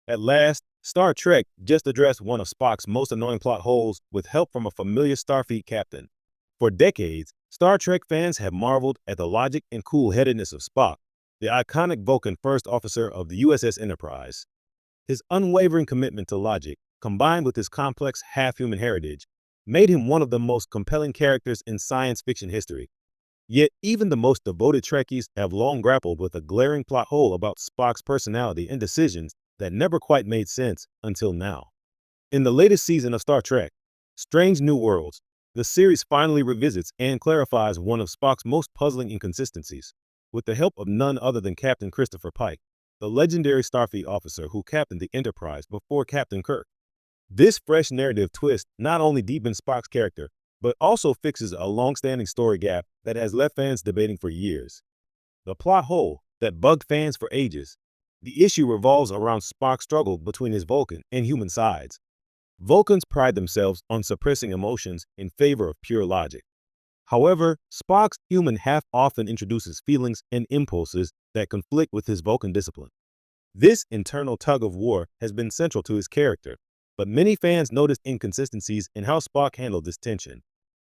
At last, Star Trek just addressed one of Spock's most annoying plot holes with help from a familiar Starfleet captain. For decades, Star Trek fans have marveled at the logic and cool-headedness of Spock, the iconic Vulcan first officer of the USS Enterprise. His unwavering commitment to logic, combined with his complex half-human heritage, made him one of the most compelling characters in science fiction history. Yet, even the most devoted Trekkies have long grappled with a glaring plot hole about Spock's personality and decisions that never quite made sense until now. In the latest season of Star Trek, Strange New Worlds, the series finally revisits and clarifies one of Spock's most puzzling inconsistencies, with the help of none other than Captain Christopher Pike, the legendary Starfleet officer who captained the Enterprise before Captain Kirk. This fresh narrative twist not only deepens Spock's character, but also fixes a long-standing story gap that has left fans debating for years. The plot hole that bugged fans for ages. The issue revolves around Spock's struggle between his Vulcan and human sides. Vulcans pride themselves on suppressing emotions in favor of pure logic. However, Spock's human half often introduces feelings and impulses that conflict with his Vulcan discipline. This internal tug-of-war has been central to his character, but many fans noticed inconsistencies in how Spock handled this tension.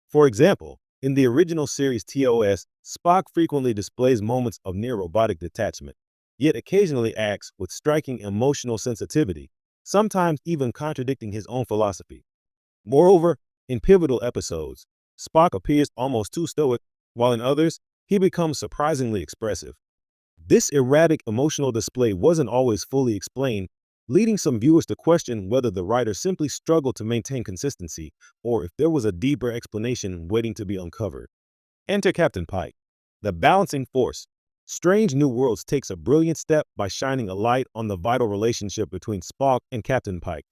For example, in the original series TOS, Spock frequently displays moments of near-robotic detachment, yet occasionally acts with striking emotional sensitivity, sometimes even contradicting his own philosophy. Moreover, in pivotal episodes, Spock appears almost too stoic, while in others, he becomes surprisingly expressive. This erratic emotional display wasn't always fully explained, leading some viewers to question whether the writer simply struggled to maintain consistency or if there was a deeper explanation waiting to be uncovered. Enter Captain Pike, the balancing force. Strange New Worlds takes a brilliant step by shining a light on the vital relationship between Spock and Captain Pike.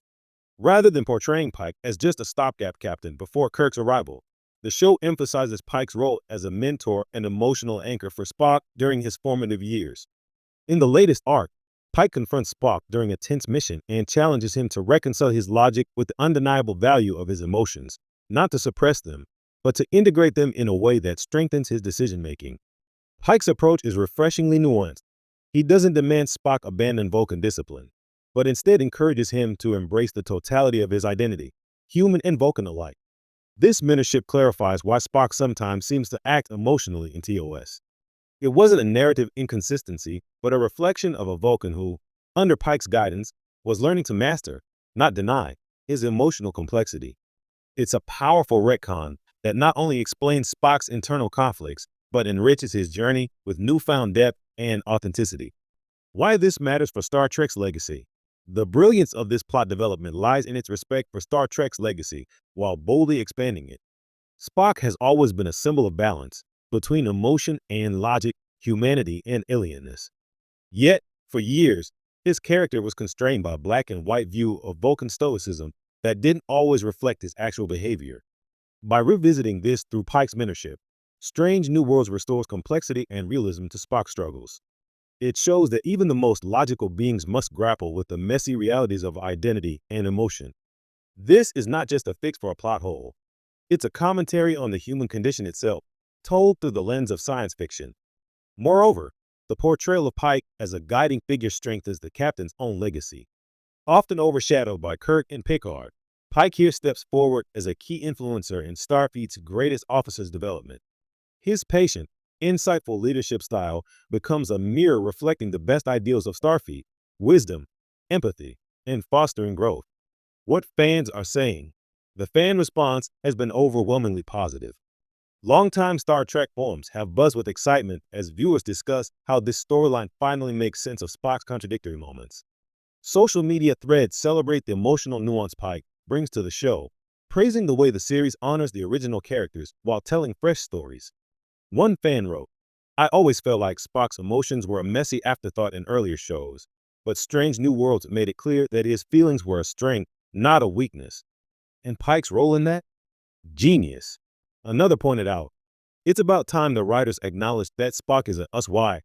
Rather than portraying Pike as just a stopgap captain before Kirk's arrival, the show emphasizes Pike's role as a mentor and emotional anchor for Spock during his formative years. In the latest arc, Pike confronts Spock during a tense mission and challenges him to reconcile his logic with the undeniable value of his emotions, not to suppress them, but to integrate them in a way that strengthens his decision-making. Pike's approach is refreshingly nuanced. He doesn't demand Spock abandon Vulcan discipline, but instead encourages him to embrace the totality of his identity, human and Vulcan alike. This mentorship clarifies why Spock sometimes seems to act emotionally in TOS. It wasn't a narrative inconsistency, but a reflection of a Vulcan who, under Pike's guidance, was learning to master, not deny, his emotional complexity. It's a powerful retcon that not only explains Spock's internal conflicts, but enriches his journey with newfound depth and authenticity. Why this matters for Star Trek's legacy. The brilliance of this plot development lies in its respect for Star Trek's legacy while boldly expanding it. Spock has always been a symbol of balance between emotion and logic, humanity and alienness. Yet, for years, his character was constrained by a black and white view of Vulcan stoicism that didn't always reflect his actual behavior. By revisiting this through Pike's mentorship, Strange New Worlds restores complexity and realism to Spock's struggles. It shows that even the most logical beings must grapple with the messy realities of identity and emotion. This is not just a fix for a plot hole. It's a commentary on the human condition itself, told through the lens of science fiction. Moreover, the portrayal of Pike as a guiding figure strengthens the captain's own legacy. Often overshadowed by Kirk and Picard, Pike here steps forward as a key influencer in Starfleet's greatest officer's development. His patient, insightful leadership style becomes a mirror reflecting the best ideals of Starfleet: wisdom, empathy, and fostering growth. What fans are saying. The fan response has been overwhelmingly positive. Longtime Star Trek forums have buzzed with excitement as viewers discuss how this storyline finally makes sense of Spock's contradictory moments. Social media threads celebrate the emotional nuance Pike brings to the show, praising the way the series honors the original characters while telling fresh stories. One fan wrote, "I always felt like Spock's emotions were a messy afterthought in earlier shows, but Strange New Worlds made it clear that his feelings were a strength, not a weakness." And Pike's role in that? Genius. Another pointed out, "It's about time the writers acknowledged that Spock is a us why